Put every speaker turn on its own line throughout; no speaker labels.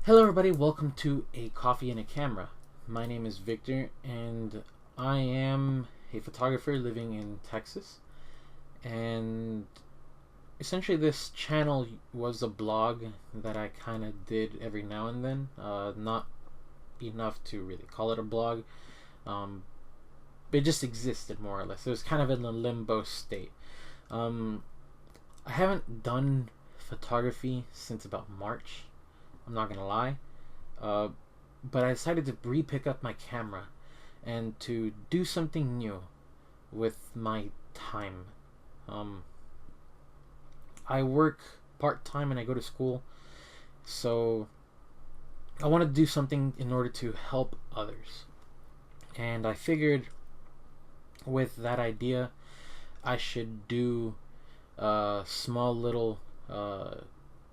Hello everybody, welcome to A Coffee and a Camera. My name is Victor and I am a photographer living in Texas. And essentially this channel was a blog that I kind of did every now and then. Not enough to really call it a blog. But it just existed more or less. It was kind of in a limbo state. I haven't done photography since about March. I'm not gonna lie, but I decided to re-pick up my camera and to do something new with my time. I work part-time and I go to school, so I want to do something in order to help others. And I figured with that idea, I should do small little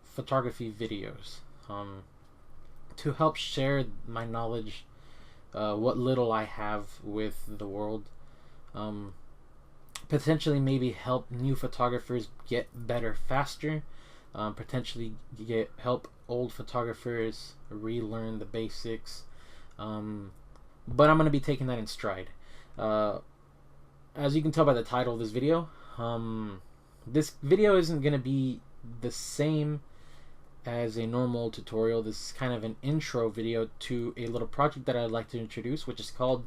photography videos. To help share my knowledge, what little I have with the world, potentially maybe help new photographers get better faster, potentially help old photographers relearn the basics, but I'm going to be taking that in stride. As you can tell by the title of this video, this video isn't going to be the same as a normal tutorial. This is kind of an intro video to a little project that I'd like to introduce, which is called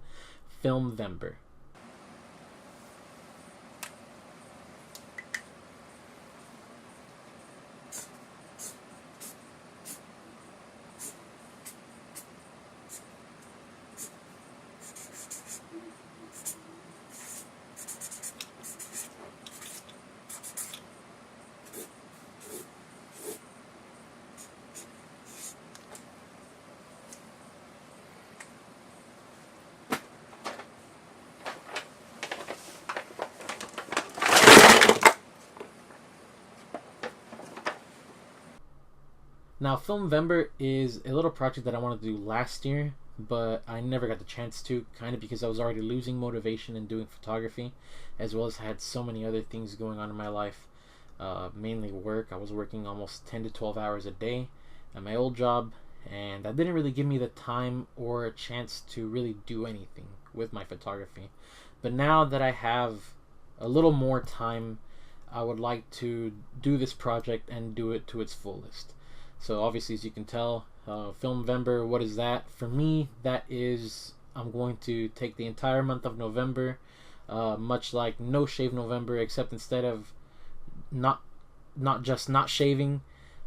Filmvember. Now, Filmvember is a little project that I wanted to do last year, but I never got the chance to, kind of because I was already losing motivation in doing photography, as well as I had so many other things going on in my life, mainly work. I was working almost 10 to 12 hours a day at my old job, and that didn't really give me the time or a chance to really do anything with my photography. But now that I have a little more time, I would like to do this project and do it to its fullest. So obviously, as you can tell, Filmvember, what is that? For me, that is, I'm going to take the entire month of November, much like No Shave November, except instead of not just not shaving,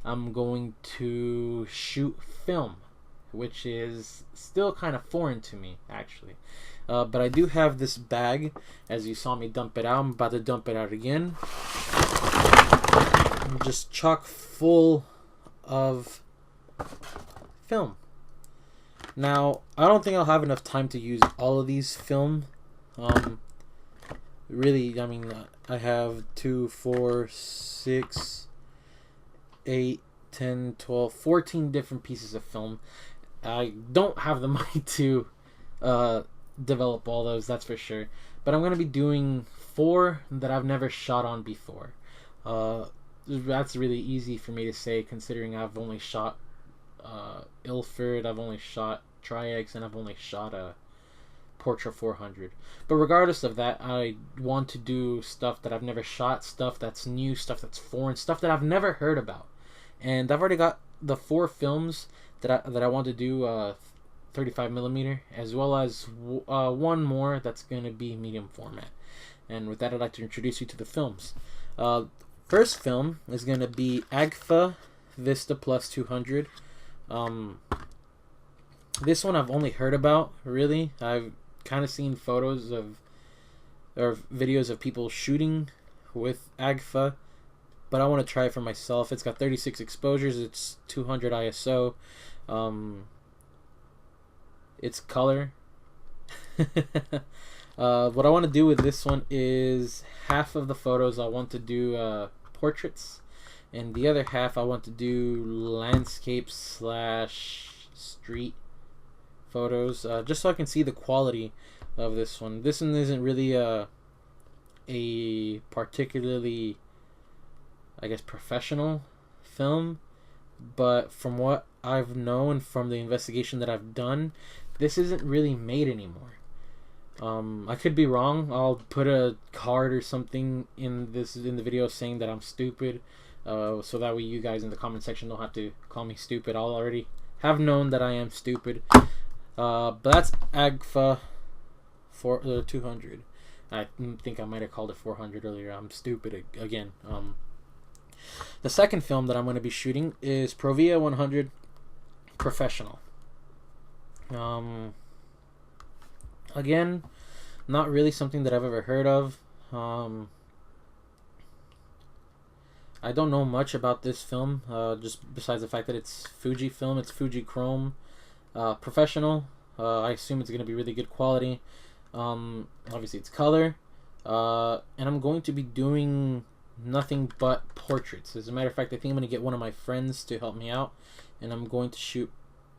I'm going to shoot film, which is still kind of foreign to me, actually. But I do have this bag, as you saw me dump it out. I'm about to dump it out again. I'm just chock full of film. Now, I don't think I'll have enough time to use all of these film. Really, I mean, I have 2, 4, 6, 8, 10, 12, 14 different pieces of film. I don't have the money to develop all those, that's for sure. But I'm going to be doing 4 that I've never shot on before. That's really easy for me to say, considering I've only shot Ilford, I've only shot Tri-X, and I've only shot a Portra 400. But regardless of that, I want to do stuff that I've never shot, stuff that's new, stuff that's foreign, stuff that I've never heard about. And I've already got the 4 films that I want to do 35mm, as well as one more that's going to be medium format. And with that, I'd like to introduce you to the films. First film is going to be Agfa Vista Plus 200. This one I've only heard about, really. I've kind of seen photos of or videos of people shooting with Agfa, but I want to try it for myself. It's got 36 exposures. It's 200 ISO. It's color. What I want to do with this one is half of the photos I want to do portraits, and the other half I want to do landscape / street photos, just so I can see the quality of this one. This one isn't really a particularly, I guess, professional film, but from what I've known from the investigation that I've done, this isn't really made anymore. I could be wrong. I'll put a card or something in the video saying that I'm stupid, so that way you guys in the comment section don't have to call me stupid. I'll already have known that I am stupid. But that's Agfa for 200. I think I might have called it 400 earlier. I'm stupid again. The second film that I'm going to be shooting is Provia 100 Professional. Again, not really something that I've ever heard of. I don't know much about this film, just besides the fact that it's Fujifilm, it's Fujichrome, professional. I assume it's going to be really good quality. Obviously, it's color, and I'm going to be doing nothing but portraits. As a matter of fact, I think I'm going to get one of my friends to help me out, and I'm going to shoot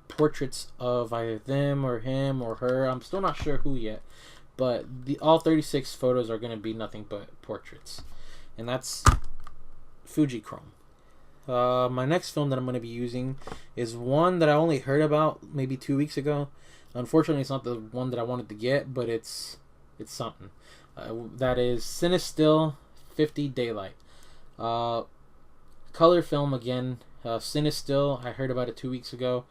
portraits of either them or him or her. I'm still not sure who yet, but all 36 photos are going to be nothing but portraits, and that's Fujichrome. My next film that I'm going to be using is one that I only heard about maybe 2 weeks ago. Unfortunately, it's not the one that I wanted to get, but it's something. That is Cinestill 50 Daylight. Color film again. Cinestill. I heard about it 2 weeks ago.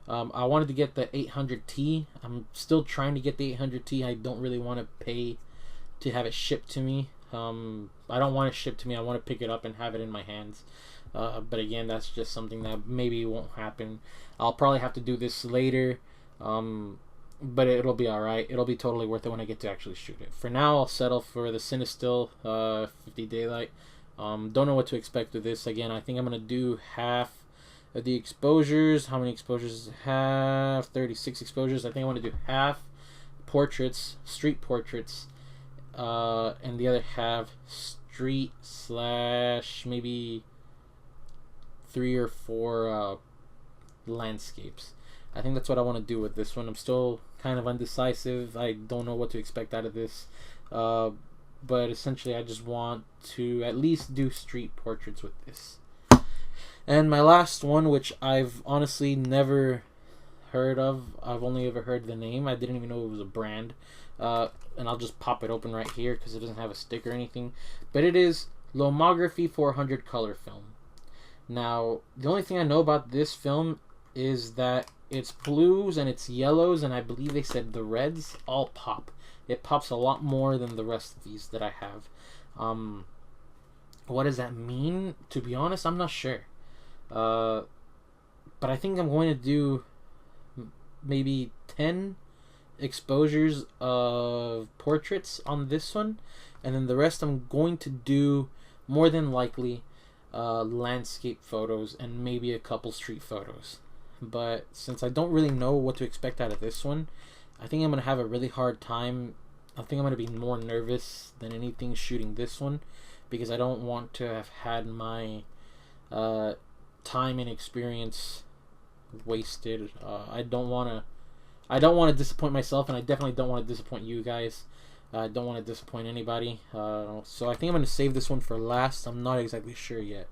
I wanted to get the 800T. I'm still trying to get the 800T. I don't really want to pay to have it shipped to me. I don't want it shipped to me. I want to pick it up and have it in my hands. But again, that's just something that maybe won't happen. I'll probably have to do this later. But it'll be alright. It'll be totally worth it when I get to actually shoot it. For now, I'll settle for the Cinestill 50 Daylight. Don't know what to expect with this. Again, I think I'm going to do half of the exposures. How many exposures does it have? 36 exposures. I think I want to do half portraits, street portraits, and the other half street / maybe 3 or 4 landscapes. I think that's what I want to do with this one. I'm still kind of undecisive. I don't know what to expect out of this. But essentially, I just want to at least do street portraits with this. And my last one, which I've honestly never heard of. I've only ever heard the name. I didn't even know it was a brand. And I'll just pop it open right here because it doesn't have a stick or anything. But it is Lomography 400 color film. Now, the only thing I know about this film is that it's blues and it's yellows, and I believe they said the reds all pop. It pops a lot more than the rest of these that I have. What does that mean? To be honest, I'm not sure. But I think I'm going to do maybe 10 exposures of portraits on this one, and then the rest I'm going to do more than likely landscape photos and maybe a couple street photos. But since I don't really know what to expect out of this one, I think I'm going to have a really hard time. I think I'm going to be more nervous than anything shooting this one, because I don't want to have had my time and experience wasted. I don't want to disappoint myself, and I definitely don't want to disappoint you guys. I don't want to disappoint anybody. So I think I'm going to save this one for last. I'm not exactly sure yet.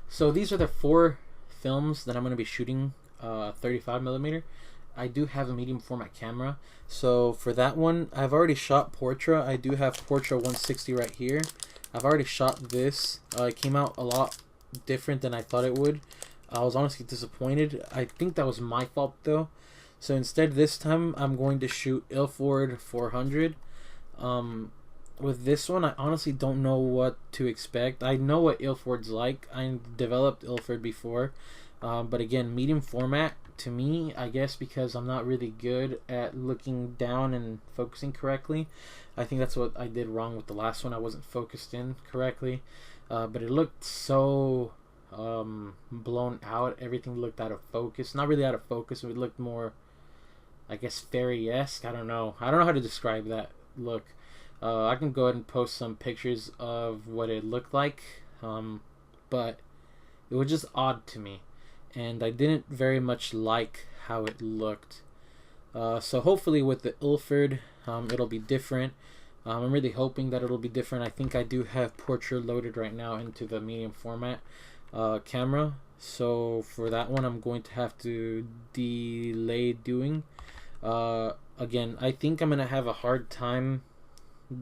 So these are the 4 films that I'm going to be shooting 35mm. I do have a medium format camera. So for that one, I've already shot Portra. I do have Portra 160 right here. I've already shot this. It came out a lot different than I thought it would. I was honestly disappointed. I think that was my fault though. So instead this time I'm going to shoot Ilford 400. With this one, I honestly don't know what to expect. I know what Ilford's like. I developed Ilford before. But again, medium format to me, I guess because I'm not really good at looking down and focusing correctly. I think that's what I did wrong with the last one. I wasn't focused in correctly. But it looked so blown out. Everything looked out of focus. Not really out of focus. It looked more, I guess, fairy-esque. I don't know how to describe that look. I can go ahead and post some pictures of what it looked like, but it was just odd to me, and I didn't very much like how it looked. So hopefully with the Ilford, it'll be different. I'm really hoping that it'll be different. I think I do have Portrait loaded right now into the medium format camera, So for that one, I'm going to have to delay doing. Again, I think I'm gonna have a hard time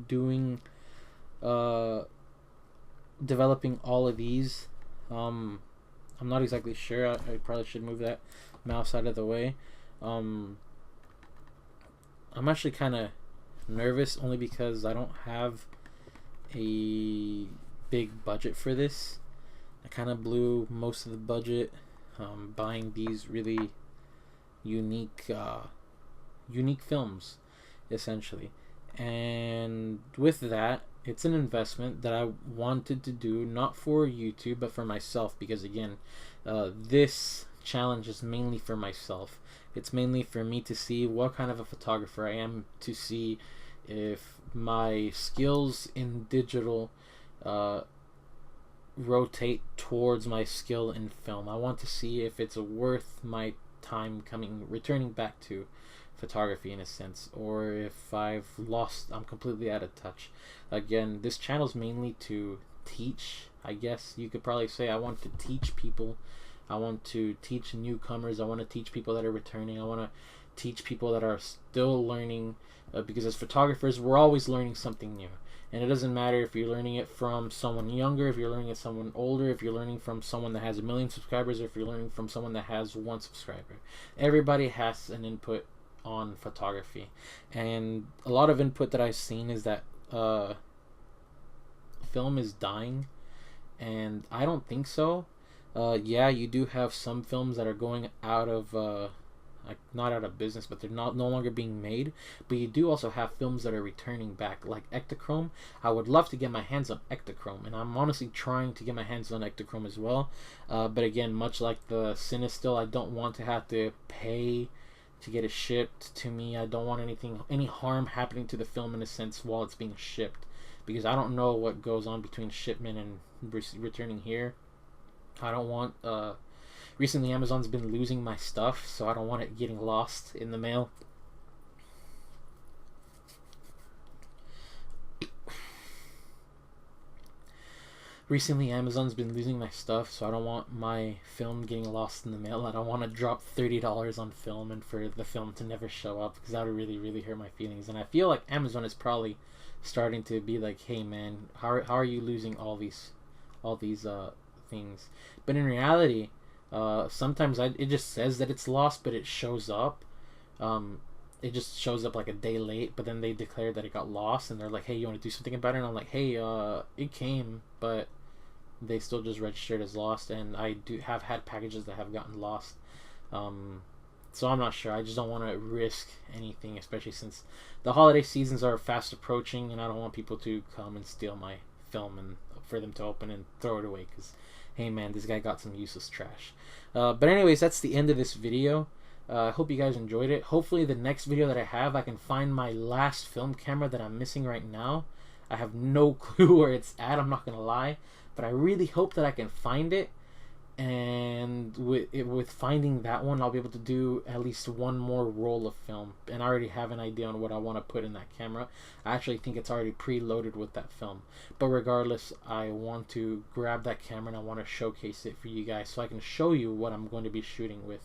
doing developing all of these. I'm not exactly sure. I probably should move that mouse out of the way. I'm actually kind of nervous only because I don't have a big budget for this. I kind of blew most of the budget buying these really unique unique films, essentially. And with that, it's an investment that I wanted to do not for YouTube but for myself, because again, this challenge is mainly for myself. It's mainly for me to see what kind of a photographer I am, to see if my skills in digital rotate towards my skill in film. I want to see if it's worth my time returning back to photography in a sense, or if I'm completely out of touch. Again, this channel is mainly to teach, I guess you could probably say. I want to teach people. I want to teach newcomers. I want to teach people that are returning. I want to teach people that are still learning, because as photographers, we're always learning something new. And it doesn't matter if you're learning it from someone younger, if you're learning it someone older, if you're learning from someone that has 1 million subscribers, or if you're learning from someone that has 1 subscriber. Everybody has an input on photography, and a lot of input that I've seen is that film is dying, and I don't think so. Yeah, you do have some films that are going out of like, not out of business, but they're no longer being made. But you do also have films that are returning back, like Ektachrome. I would love to get my hands on Ektachrome, and I'm honestly trying to get my hands on Ektachrome as well. But again, much like the Cinestill, I don't want to have to pay to get it shipped to me. I don't want any harm happening to the film in a sense while it's being shipped, because I don't know what goes on between shipment and returning here. I don't want recently Amazon's been losing my stuff, so I don't want it getting lost in the mail. Recently Amazon's been losing my stuff, so I don't want my film getting lost in the mail. I don't want to drop $30 on film and for the film to never show up, because that would really, really hurt my feelings. And I feel like Amazon is probably starting to be like, hey man, how are you losing all these things? But in reality, sometimes it just says that it's lost, but it shows up. It just shows up like a day late, but then they declare that it got lost, and they're like, hey, you want to do something about it? And I'm like, hey, it came, but they still just registered as lost, and I do have had packages that have gotten lost. So I'm not sure. I just don't want to risk anything, especially since the holiday seasons are fast approaching, and I don't want people to come and steal my film and for them to open and throw it away, because hey man, this guy got some useless trash. But anyways, that's the end of this video. I hope you guys enjoyed it. Hopefully the next video that I have, I can find my last film camera that I'm missing right now. I have no clue where it's at, I'm not gonna lie, but I really hope that I can find it. And with finding that one, I'll be able to do at least one more roll of film, and I already have an idea on what I want to put in that camera. I actually think it's already preloaded with that film, but regardless, I want to grab that camera and I want to showcase it for you guys so I can show you what I'm going to be shooting with.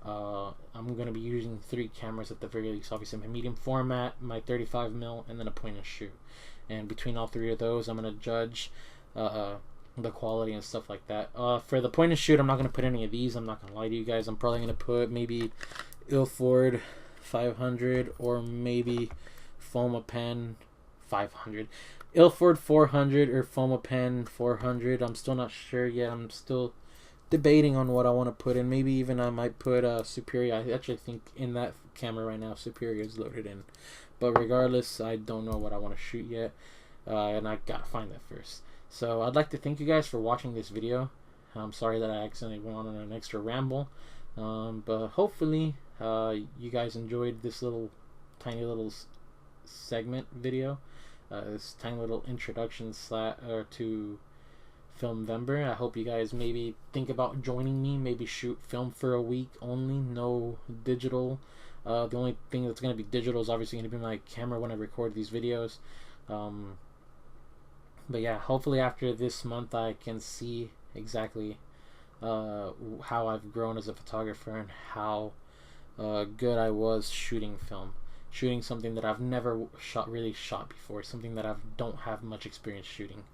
I'm going to be using 3 cameras at the very least. Obviously my medium format, my 35mm, and then a point and shoot, and between all 3 of those I'm going to judge the quality and stuff like that. For the point and shoot, I'm not going to put any of these. I'm not going to lie to you guys. I'm probably going to put maybe Ilford 500 or maybe Fomapen 500. Ilford 400 or Fomapen 400. I'm still not sure yet. I'm still debating on what I want to put in. Maybe even I might put Superior. I actually think in that camera right now Superior is loaded in. But regardless, I don't know what I want to shoot yet. And I got to find that first. So I'd like to thank you guys for watching this video. I'm sorry that I accidentally went on an extra ramble, but hopefully you guys enjoyed this tiny little segment video, this tiny little introduction to Filmvember. I hope you guys maybe think about joining me, maybe shoot film for a week only, no digital. The only thing that's going to be digital is obviously going to be my camera when I record these videos. But yeah, hopefully after this month I can see exactly how I've grown as a photographer and how good I was shooting film, shooting something that I've never really shot before, something that I don't have much experience shooting.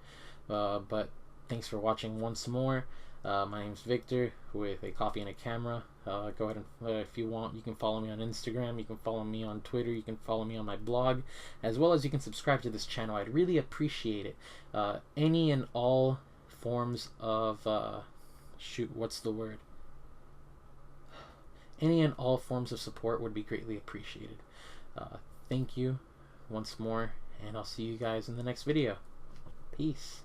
But thanks for watching once more. My name's Victor with a coffee and a camera. Go ahead and, if you want, you can follow me on Instagram, you can follow me on Twitter, you can follow me on my blog, as well as you can subscribe to this channel. I'd really appreciate it. Any and all forms of any and all forms of support would be greatly appreciated. Thank you once more, and I'll see you guys in the next video. Peace.